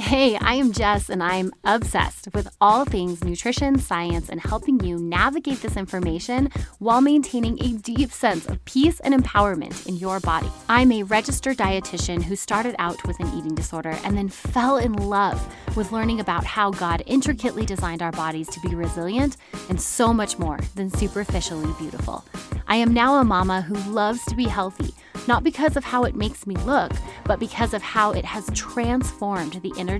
Hey, I am Jess, and I'm obsessed with all things nutrition, science, and helping you navigate this information while maintaining a deep sense of peace and empowerment in your body. I'm a registered dietitian who started out with an eating disorder and then fell in love with learning about how God intricately designed our bodies to be resilient and so much more than superficially beautiful. I am now a mama who loves to be healthy, not because of how it makes me look, but because of how it has transformed the energy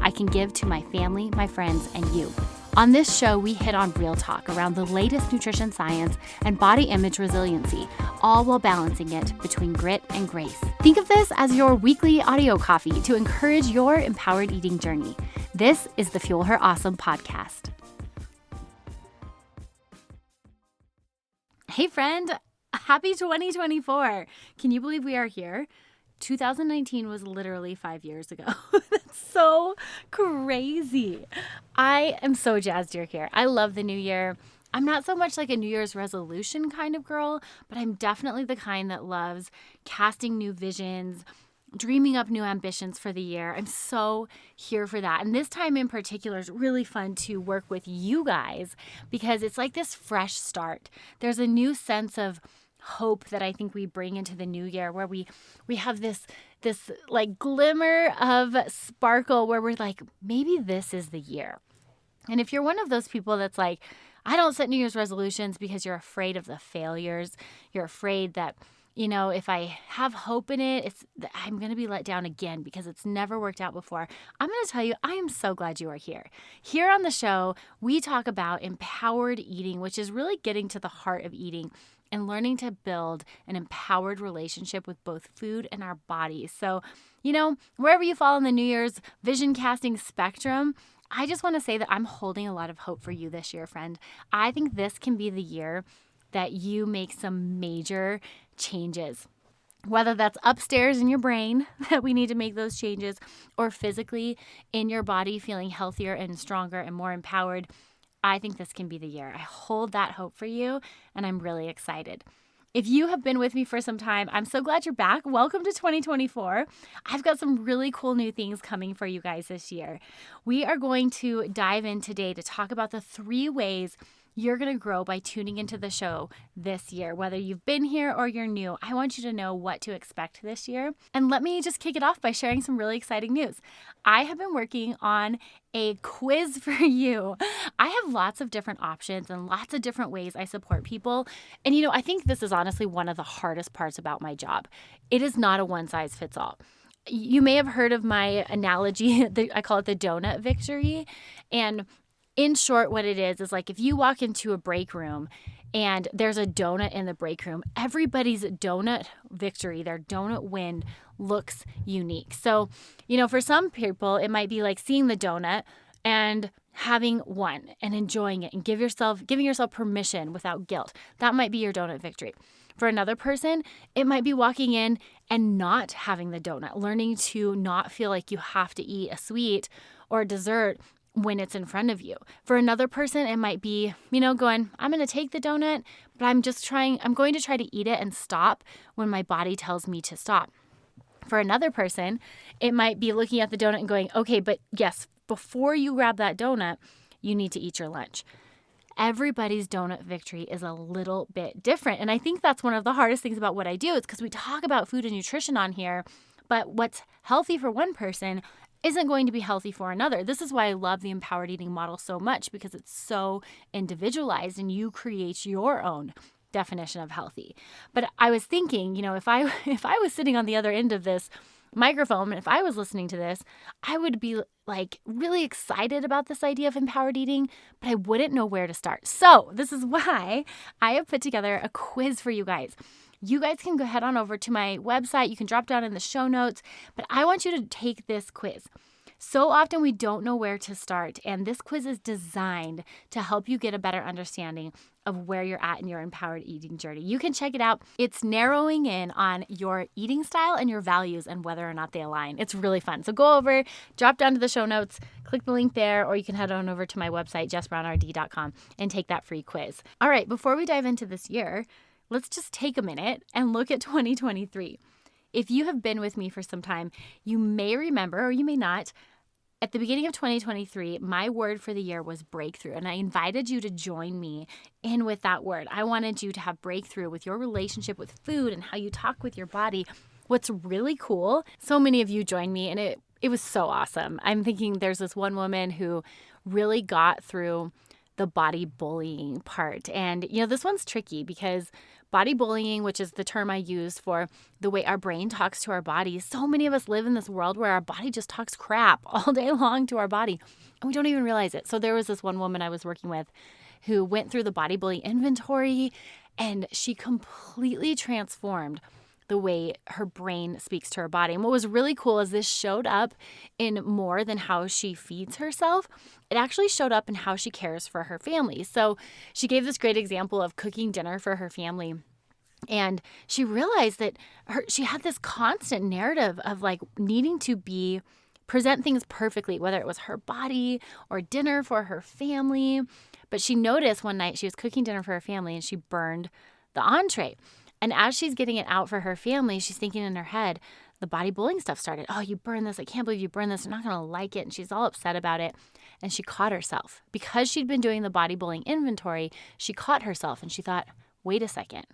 I can give to my family, my friends, and you. On this show, we hit on real talk around the latest nutrition science and body image resiliency, all while balancing it between grit and grace. Think of this as your weekly audio coffee to encourage your empowered eating journey. This is the Fuel Her Awesome podcast. Hey friend, happy 2024. Can you believe we are here? 2019 was literally 5 years ago. That's so crazy. I am so jazzed you're here. I love the new year. I'm not so much like a New Year's resolution kind of girl, but I'm definitely the kind that loves casting new visions, dreaming up new ambitions for the year. I'm so here for that. And this time in particular is really fun to work with you guys because it's like this fresh start. There's a new sense of hope that I think we bring into the new year where we have this like glimmer of sparkle where we're like, maybe this is the year. And if you're one of those people that's like, I don't set New Year's resolutions because you're afraid of the failures, you're afraid that, you know, if I have hope in it, I'm going to be let down again because it's never worked out before. I'm going to tell you, I am so glad you are here. Here on the show, we talk about empowered eating, which is really getting to the heart of eating and learning to build an empowered relationship with both food and our bodies. So, you know, wherever you fall in the New Year's vision casting spectrum, I just want to say that I'm holding a lot of hope for you this year, friend. I think this can be the year that you make some major changes, whether that's upstairs in your brain that we need to make those changes or physically in your body feeling healthier and stronger and more empowered. I think this can be the year. I hold that hope for you, and I'm really excited. If you have been with me for some time, I'm so glad you're back. Welcome to 2024. I've got some really cool new things coming for you guys this year. We are going to dive in today to talk about the 3 ways you're going to grow by tuning into the show this year. Whether you've been here or you're new, I want you to know what to expect this year. And let me just kick it off by sharing some really exciting news. I have been working on a quiz for you. I have lots of different options and lots of different ways I support people. And you know, I think this is honestly one of the hardest parts about my job. It is not a one size fits all. You may have heard of my analogy, I call it the donut victory. And in short, what it is like if you walk into a break room and there's a donut in the break room, everybody's donut victory, their donut win looks unique. So, you know, for some people, it might be like seeing the donut and having one and enjoying it and giving yourself permission without guilt. That might be your donut victory. For another person, it might be walking in and not having the donut, learning to not feel like you have to eat a sweet or a dessert when it's in front of you. For another person, it might be, you know, going, I'm going to take the donut, but I'm going to try to eat it and stop when my body tells me to stop. For another person, it might be looking at the donut and going, okay, but yes, before you grab that donut, you need to eat your lunch. Everybody's donut victory is a little bit different. And I think that's one of the hardest things about what I do is because we talk about food and nutrition on here, but what's healthy for one person isn't going to be healthy for another. This is why I love the empowered eating model so much because it's so individualized and you create your own definition of healthy. But I was thinking, you know, if I was sitting on the other end of this microphone and if I was listening to this, I would be like really excited about this idea of empowered eating, but I wouldn't know where to start. So this is why I have put together a quiz for you guys. You guys can go head on over to my website. You can drop down in the show notes, but I want you to take this quiz. So often we don't know where to start, and this quiz is designed to help you get a better understanding of where you're at in your empowered eating journey. You can check it out. It's narrowing in on your eating style and your values and whether or not they align. It's really fun. So go over, drop down to the show notes, click the link there, or you can head on over to my website, jessbrownrd.com, and take that free quiz. All right, before we dive into this year, let's just take a minute and look at 2023. If you have been with me for some time, you may remember, or you may not, At the beginning of 2023, my word for the year was breakthrough, and I invited you to join me in with that word. I wanted you to have breakthrough with your relationship with food and how you talk with your body. What's really cool, so many of you joined me, and it was so awesome. I'm thinking there's this one woman who really got through the body bullying part. And, this one's tricky because body bullying, which is the term I use for the way our brain talks to our body, so many of us live in this world where our body just talks crap all day long to our body, and we don't even realize it. So there was this one woman I was working with who went through the body bullying inventory, and she completely transformed the way her brain speaks to her body. And what was really cool is this showed up in more than how she feeds herself. It actually showed up in how she cares for her family. So she gave this great example of cooking dinner for her family. And she realized that she had this constant narrative of like needing to present things perfectly, whether it was her body or dinner for her family. But she noticed one night she was cooking dinner for her family and she burned the entree. And as she's getting it out for her family, she's thinking in her head, the body bullying stuff started. Oh, you burned this. I can't believe you burned this. They're not going to like it. And she's all upset about it. And she caught herself. Because she'd been doing the body bullying inventory, she caught herself and she thought, wait a second.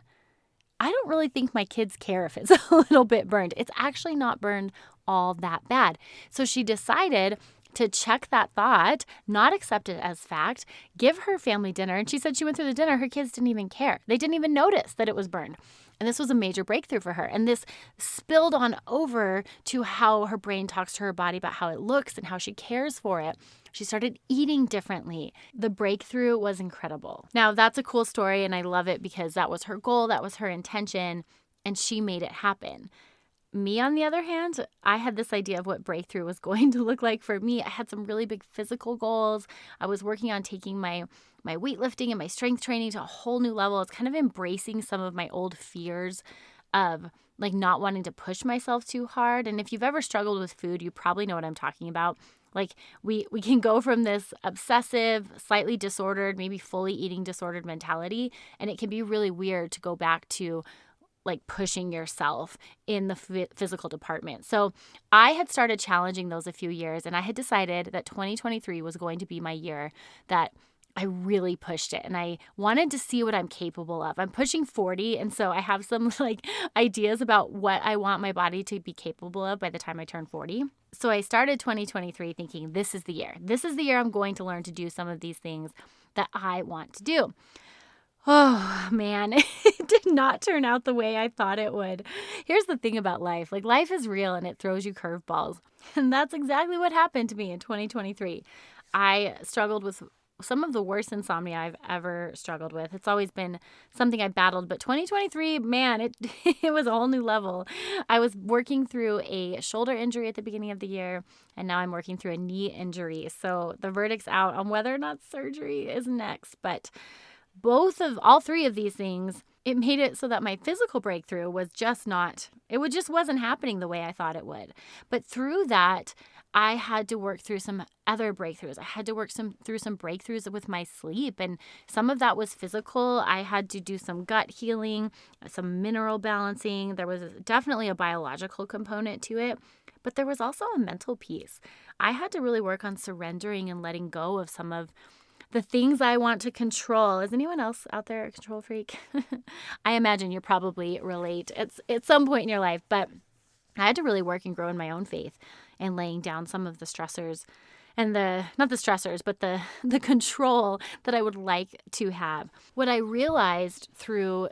I don't really think my kids care if it's a little bit burned. It's actually not burned all that bad. So she decided to check that thought, not accept it as fact, give her family dinner. And she said she went through the dinner. Her kids didn't even care. They didn't even notice that it was burned. And this was a major breakthrough for her. And this spilled on over to how her brain talks to her body about how it looks and how she cares for it. She started eating differently. The breakthrough was incredible. Now, that's a cool story, and I love it because that was her goal, that was her intention, and she made it happen. Me, on the other hand, I had this idea of what breakthrough was going to look like for me. I had some really big physical goals. I was working on taking my weightlifting and my strength training to a whole new level. It's kind of embracing some of my old fears of like not wanting to push myself too hard. And if you've ever struggled with food, you probably know what I'm talking about. Like we can go from this obsessive, slightly disordered, maybe fully eating disordered mentality, and it can be really weird to go back to like pushing yourself in the physical department. So I had started challenging those a few years, and I had decided that 2023 was going to be my year that I really pushed it, and I wanted to see what I'm capable of. I'm pushing 40, and so I have some like ideas about what I want my body to be capable of by the time I turn 40. So I started 2023 thinking, this is the year. This is the year I'm going to learn to do some of these things that I want to do. Oh, man, it did not turn out the way I thought it would. Here's the thing about life. Like, life is real and it throws you curveballs. And that's exactly what happened to me in 2023. I struggled with some of the worst insomnia I've ever struggled with. It's always been something I battled, but 2023, man, it was a whole new level. I was working through a shoulder injury at the beginning of the year, and now I'm working through a knee injury. So the verdict's out on whether or not surgery is next, but all three of these things, it made it so that my physical breakthrough was just wasn't happening the way I thought it would. But through that, I had to work through some other breakthroughs. I had to work through some breakthroughs with my sleep, and some of that was physical. I had to do some gut healing, some mineral balancing. There was definitely a biological component to it, but there was also a mental piece. I had to really work on surrendering and letting go of some of the things I want to control. Is anyone else out there a control freak? I imagine you probably relate at some point in your life, but I had to really work and grow in my own faith and laying down some of the stressors and not the stressors, but the control that I would like to have. What I realized through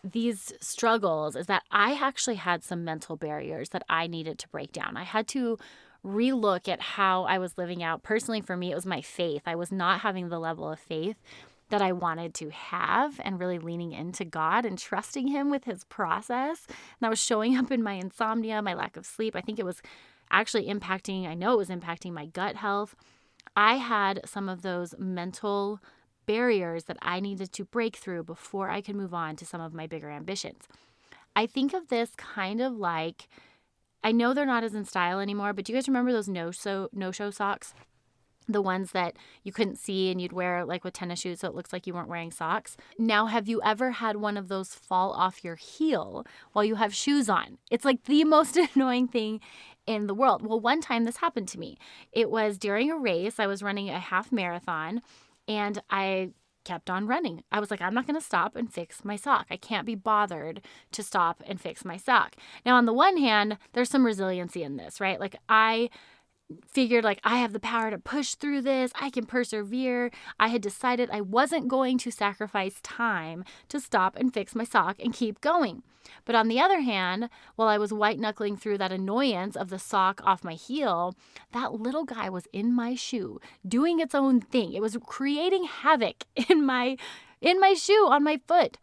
these struggles is that I actually had some mental barriers that I needed to break down. I had to relook at how I was living out. Personally, for me, it was my faith. I was not having the level of faith that I wanted to have and really leaning into God and trusting Him with His process. And that was showing up in my insomnia, my lack of sleep. I think it was actually impacting my gut health. I had some of those mental barriers that I needed to break through before I could move on to some of my bigger ambitions. I think of this kind of like, I know they're not as in style anymore, but do you guys remember those no-show socks? The ones that you couldn't see and you'd wear like with tennis shoes so it looks like you weren't wearing socks. Now, have you ever had one of those fall off your heel while you have shoes on? It's like the most annoying thing in the world. Well, one time this happened to me. It was during a race. I was running a half marathon and I kept on running. I was like, I'm not going to stop and fix my sock. I can't be bothered to stop and fix my sock. Now, on the one hand, there's some resiliency in this, right? Like I figured like I have the power to push through this. I can persevere. I had decided I wasn't going to sacrifice time to stop and fix my sock and keep going. But on the other hand, while I was white knuckling through that annoyance of the sock off my heel, that little guy was in my shoe doing its own thing. It was creating havoc in my shoe on my foot.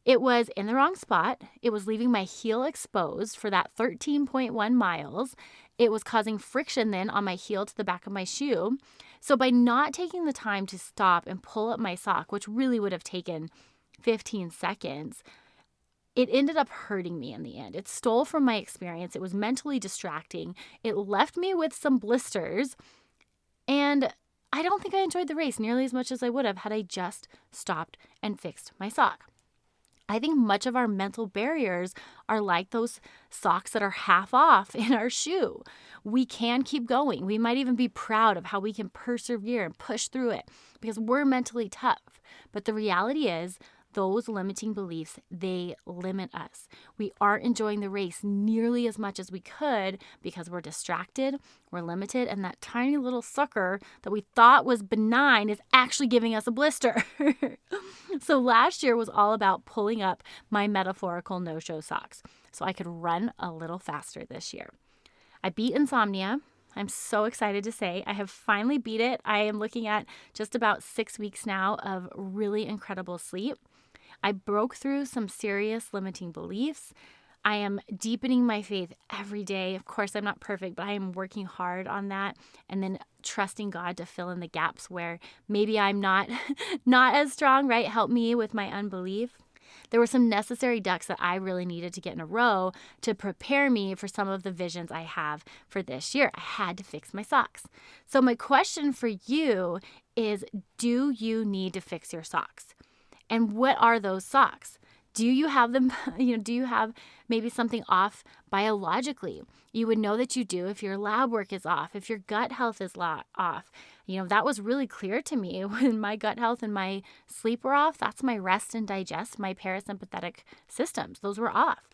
It was in the wrong spot. It was leaving my heel exposed for that 13.1 miles. It was causing friction then on my heel to the back of my shoe. So by not taking the time to stop and pull up my sock, which really would have taken 15 seconds, it ended up hurting me in the end. It stole from my experience. It was mentally distracting. It left me with some blisters. And I don't think I enjoyed the race nearly as much as I would have had I just stopped and fixed my sock. I think much of our mental barriers are like those socks that are half off in our shoe. We can keep going. We might even be proud of how we can persevere and push through it because we're mentally tough. But the reality is, those limiting beliefs, they limit us. We aren't enjoying the race nearly as much as we could because we're distracted, we're limited, and that tiny little sucker that we thought was benign is actually giving us a blister. So last year was all about pulling up my metaphorical no-show socks so I could run a little faster this year. I beat insomnia. I'm so excited to say I have finally beat it. I am looking at just about 6 weeks now of really incredible sleep. I broke through some serious limiting beliefs. I am deepening my faith every day. Of course, I'm not perfect, but I am working hard on that and then trusting God to fill in the gaps where maybe I'm not as strong, right? Help me with my unbelief. There were some necessary ducks that I really needed to get in a row to prepare me for some of the visions I have for this year. I had to fix my socks. So my question for you is, do you need to fix your socks? And what are those socks? Do you have them, do you have maybe something off biologically? You would know that you do if your lab work is off, if your gut health is off. That was really clear to me when my gut health and my sleep were off. That's my rest and digest, my parasympathetic systems. Those were off.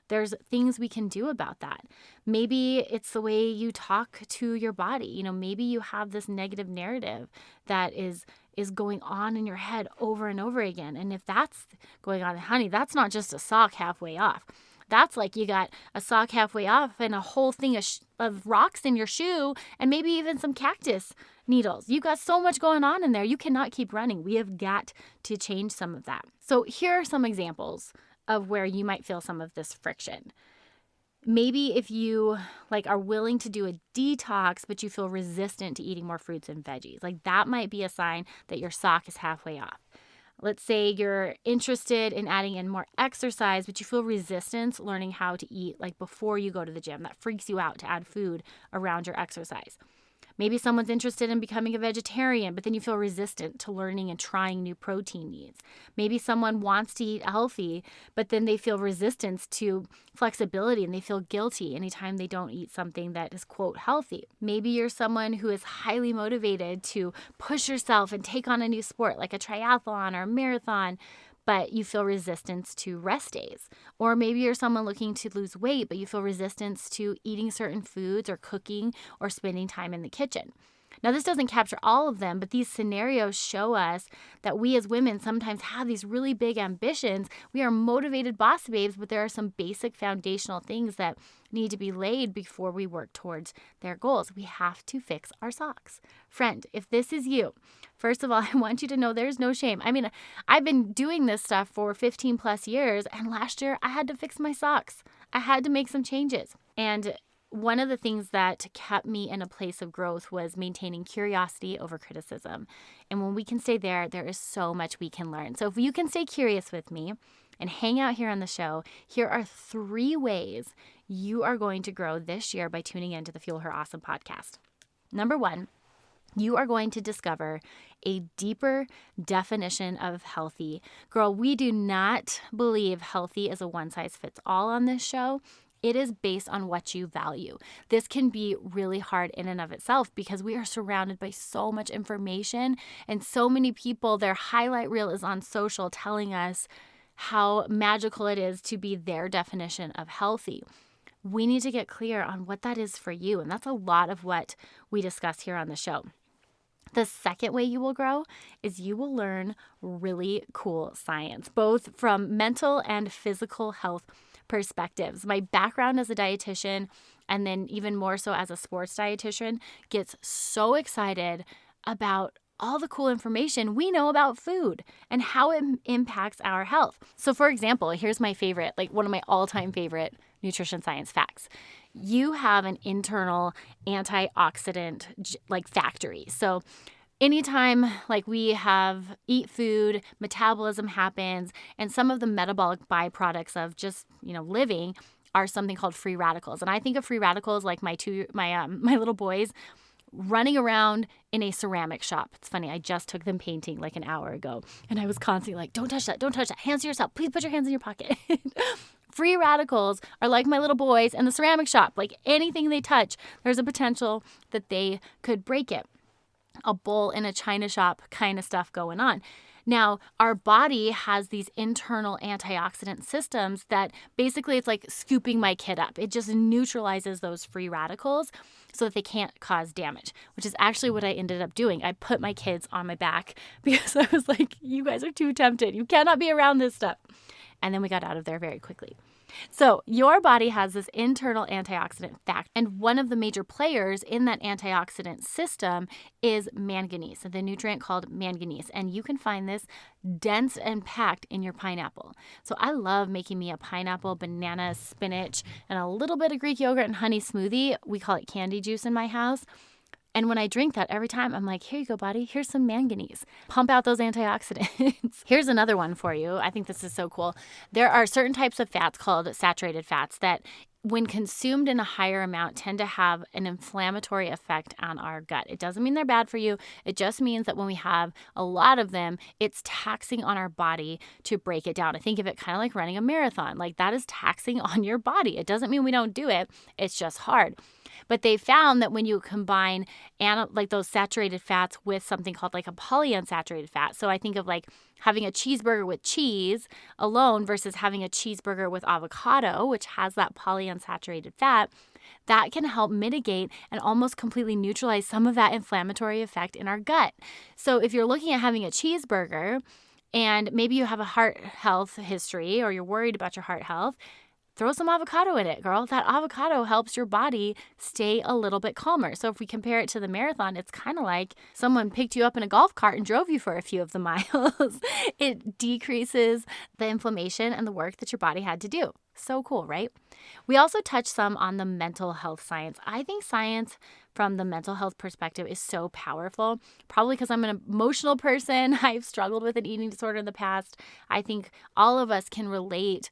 There's things we can do about that. Maybe it's the way you talk to your body. Maybe you have this negative narrative that is going on in your head over and over again. And if that's going on, honey, that's not just a sock halfway off. That's like you got a sock halfway off and a whole thing of rocks in your shoe and maybe even some cactus needles. You've got so much going on in there. You cannot keep running. We have got to change some of that. So here are some examples of where you might feel some of this friction. Maybe if you are willing to do a detox, but you feel resistant to eating more fruits and veggies, that might be a sign that your sock is halfway off. Let's say you're interested in adding in more exercise, but you feel resistance learning how to eat before you go to the gym. That freaks you out to add food around your exercise. Maybe someone's interested in becoming a vegetarian, but then you feel resistant to learning and trying new protein needs. Maybe someone wants to eat healthy, but then they feel resistance to flexibility and they feel guilty anytime they don't eat something that is, quote, healthy. Maybe you're someone who is highly motivated to push yourself and take on a new sport like a triathlon or a marathon, but you feel resistance to rest days. Or maybe you're someone looking to lose weight, but you feel resistance to eating certain foods or cooking or spending time in the kitchen. Now, this doesn't capture all of them, but these scenarios show us that we as women sometimes have these really big ambitions. We are motivated boss babes, but there are some basic foundational things that need to be laid before we work towards their goals. We have to fix our socks. Friend, if this is you, first of all, I want you to know there's no shame. I mean, I've been doing this stuff for 15 plus years, and last year I had to fix my socks. I had to make some changes. And one of the things that kept me in a place of growth was maintaining curiosity over criticism. And when we can stay there, there is so much we can learn. So if you can stay curious with me and hang out here on the show, here are 3 ways you are going to grow this year by tuning into the Fuel Her Awesome podcast. Number 1, you are going to discover a deeper definition of healthy. Girl, we do not believe healthy is a one-size-fits-all on this show. It is based on what you value. This can be really hard in and of itself because we are surrounded by so much information and so many people, their highlight reel is on social telling us how magical it is to be their definition of healthy. We need to get clear on what that is for you. And that's a lot of what we discuss here on the show. The second way you will grow is you will learn really cool science, both from mental and physical health perspectives. My background as a dietitian, and then even more so as a sports dietitian, gets so excited about all the cool information we know about food and how it impacts our health. So for example, here's my favorite, like one of my all-time favorite nutrition science facts. You have an internal antioxidant like factory. So anytime like we eat food, metabolism happens, and some of the metabolic byproducts of just, living are something called free radicals. And I think of free radicals like my little boys running around in a ceramic shop. It's funny, I just took them painting like an hour ago, and I was constantly like, don't touch that, hands to yourself, please put your hands in your pocket. Free radicals are like my little boys in the ceramic shop. Like anything they touch, there's a potential that they could break it. A bowl in a china shop kind of stuff going on. Now, our body has these internal antioxidant systems that basically it's like scooping my kid up. It just neutralizes those free radicals so that they can't cause damage, which is actually what I ended up doing. I put my kids on my back because I was like, you guys are too tempted. You cannot be around this stuff. And then we got out of there very quickly. So your body has this internal antioxidant factor, and one of the major players in that antioxidant system is manganese, the nutrient called manganese, and you can find this dense and packed in your pineapple. So I love making me a pineapple, banana, spinach, and a little bit of Greek yogurt and honey smoothie. We call it candy juice in my house. And when I drink that every time, I'm like, here you go, buddy. Here's some manganese. Pump out those antioxidants. Here's another one for you. I think this is so cool. There are certain types of fats called saturated fats that when consumed in a higher amount tend to have an inflammatory effect on our gut. It doesn't mean they're bad for you. It just means that when we have a lot of them, it's taxing on our body to break it down. I think of it kind of like running a marathon. Like that is taxing on your body. It doesn't mean we don't do it. It's just hard. But they found that when you combine like those saturated fats with something called like a polyunsaturated fat. So I think of like having a cheeseburger with cheese alone versus having a cheeseburger with avocado, which has that polyunsaturated fat, that can help mitigate and almost completely neutralize some of that inflammatory effect in our gut. So if you're looking at having a cheeseburger and maybe you have a heart health history or you're worried about your heart health, throw some avocado in it, girl. That avocado helps your body stay a little bit calmer. So if we compare it to the marathon, it's kind of like someone picked you up in a golf cart and drove you for a few of the miles. It decreases the inflammation and the work that your body had to do. So cool, right? We also touch some on the mental health science. I think science from the mental health perspective is so powerful, probably because I'm an emotional person. I've struggled with an eating disorder in the past. I think all of us can relate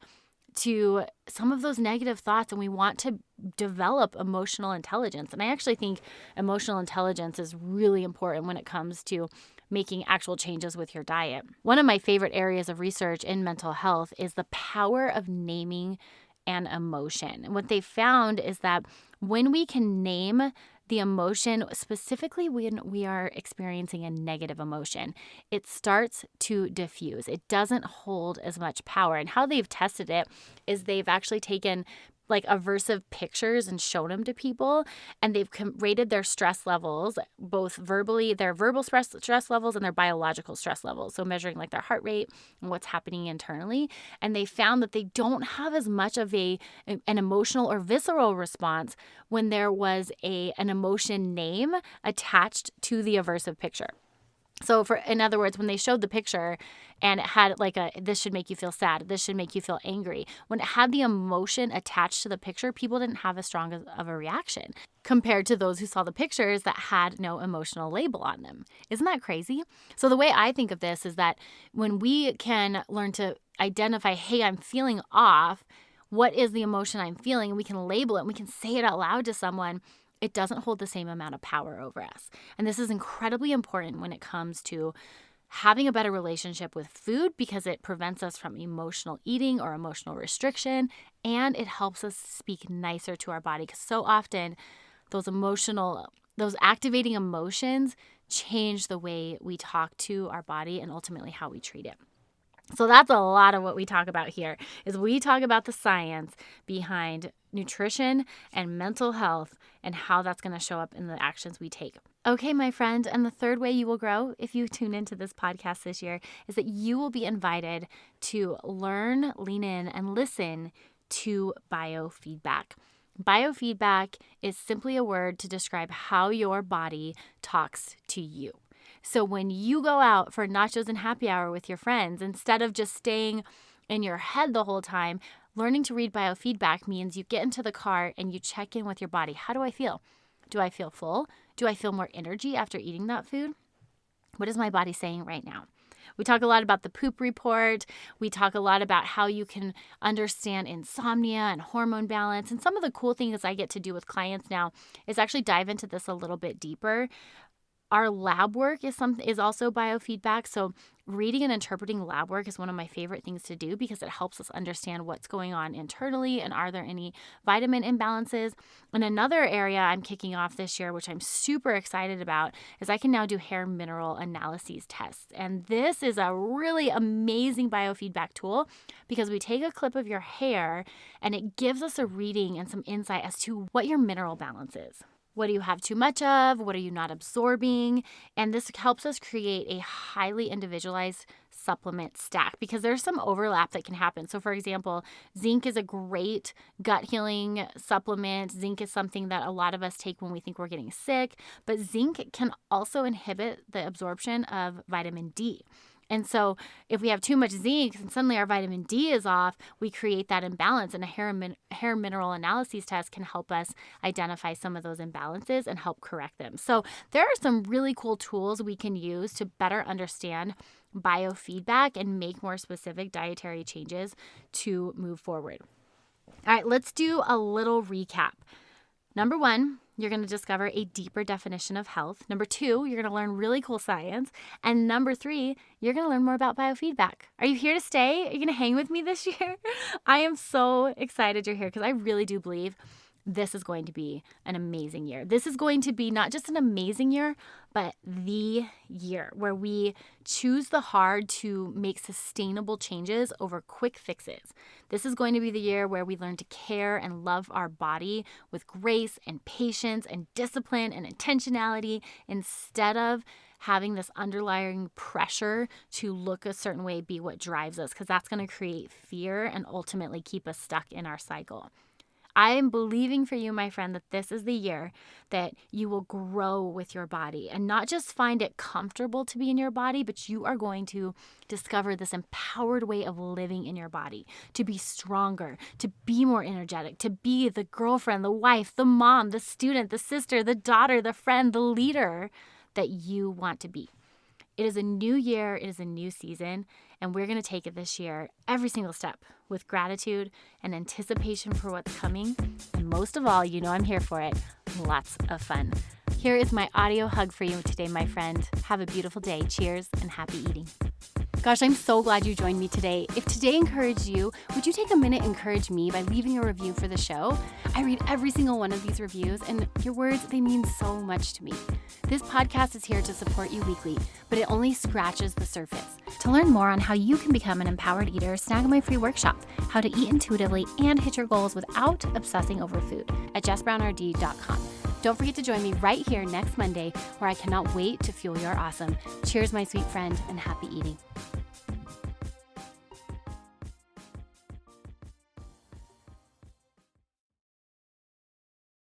to some of those negative thoughts, and we want to develop emotional intelligence. And I actually think emotional intelligence is really important when it comes to making actual changes with your diet. One of my favorite areas of research in mental health is the power of naming an emotion. And what they found is that when we can name the emotion, specifically when we are experiencing a negative emotion, it starts to diffuse. It doesn't hold as much power. And how they've tested it is they've actually taken like aversive pictures and shown them to people, and they've rated their stress levels, both verbally, their verbal stress levels and their biological stress levels. So measuring like their heart rate and what's happening internally. And they found that they don't have as much of an emotional or visceral response when there was an emotion name attached to the aversive picture. So in other words, when they showed the picture and it had like this should make you feel sad, this should make you feel angry, when it had the emotion attached to the picture, people didn't have as strong of a reaction compared to those who saw the pictures that had no emotional label on them. Isn't that crazy? So the way I think of this is that when we can learn to identify, hey, I'm feeling off, what is the emotion I'm feeling? And we can label it and we can say it out loud to someone, it doesn't hold the same amount of power over us. And this is incredibly important when it comes to having a better relationship with food because it prevents us from emotional eating or emotional restriction, and it helps us speak nicer to our body, because so often those activating emotions change the way we talk to our body and ultimately how we treat it. So that's a lot of what we talk about here, is we talk about the science behind nutrition and mental health and how that's going to show up in the actions we take. Okay, my friend, and the third way you will grow if you tune into this podcast this year is that you will be invited to learn, lean in, and listen to biofeedback. Biofeedback is simply a word to describe how your body talks to you. So when you go out for nachos and happy hour with your friends, instead of just staying in your head the whole time, learning to read biofeedback means you get into the car and you check in with your body. How do I feel? Do I feel full? Do I feel more energy after eating that food? What is my body saying right now? We talk a lot about the poop report. We talk a lot about how you can understand insomnia and hormone balance. And some of the cool things I get to do with clients now is actually dive into this a little bit deeper. Our lab work is also biofeedback. So reading and interpreting lab work is one of my favorite things to do because it helps us understand what's going on internally and are there any vitamin imbalances. And another area I'm kicking off this year, which I'm super excited about, is I can now do hair mineral analyses tests. And this is a really amazing biofeedback tool because we take a clip of your hair and it gives us a reading and some insight as to what your mineral balance is. What do you have too much of? What are you not absorbing? And this helps us create a highly individualized supplement stack because there's some overlap that can happen. So for example, zinc is a great gut healing supplement. Zinc is something that a lot of us take when we think we're getting sick, but zinc can also inhibit the absorption of vitamin D. And so if we have too much zinc and suddenly our vitamin D is off, we create that imbalance, and a hair mineral analyses test can help us identify some of those imbalances and help correct them. So there are some really cool tools we can use to better understand biofeedback and make more specific dietary changes to move forward. All right, let's do a little recap. Number 1, you're going to discover a deeper definition of health. Number 2, you're going to learn really cool science. And number 3, you're going to learn more about biofeedback. Are you here to stay? Are you going to hang with me this year? I am so excited you're here because I really do believe this is going to be an amazing year. This is going to be not just an amazing year, but the year where we choose the hard to make sustainable changes over quick fixes. This is going to be the year where we learn to care and love our body with grace and patience and discipline and intentionality instead of having this underlying pressure to look a certain way be what drives us, because that's going to create fear and ultimately keep us stuck in our cycle. I am believing for you, my friend, that this is the year that you will grow with your body and not just find it comfortable to be in your body, but you are going to discover this empowered way of living in your body, to be stronger, to be more energetic, to be the girlfriend, the wife, the mom, the student, the sister, the daughter, the friend, the leader that you want to be. It is a new year, it is a new season, and we're going to take it this year, every single step, with gratitude and anticipation for what's coming. And most of all, you know I'm here for it, lots of fun. Here is my audio hug for you today, my friend. Have a beautiful day. Cheers and happy eating. Gosh, I'm so glad you joined me today. If today encouraged you, would you take a minute and encourage me by leaving a review for the show? I read every single one of these reviews, and your words, they mean so much to me. This podcast is here to support you weekly, but it only scratches the surface. To learn more on how you can become an empowered eater, snag my free workshop, How to Eat Intuitively and Hit Your Goals Without Obsessing Over Food, at jessbrownrd.com. Don't forget to join me right here next Monday, where I cannot wait to fuel your awesome. Cheers, my sweet friend, and happy eating.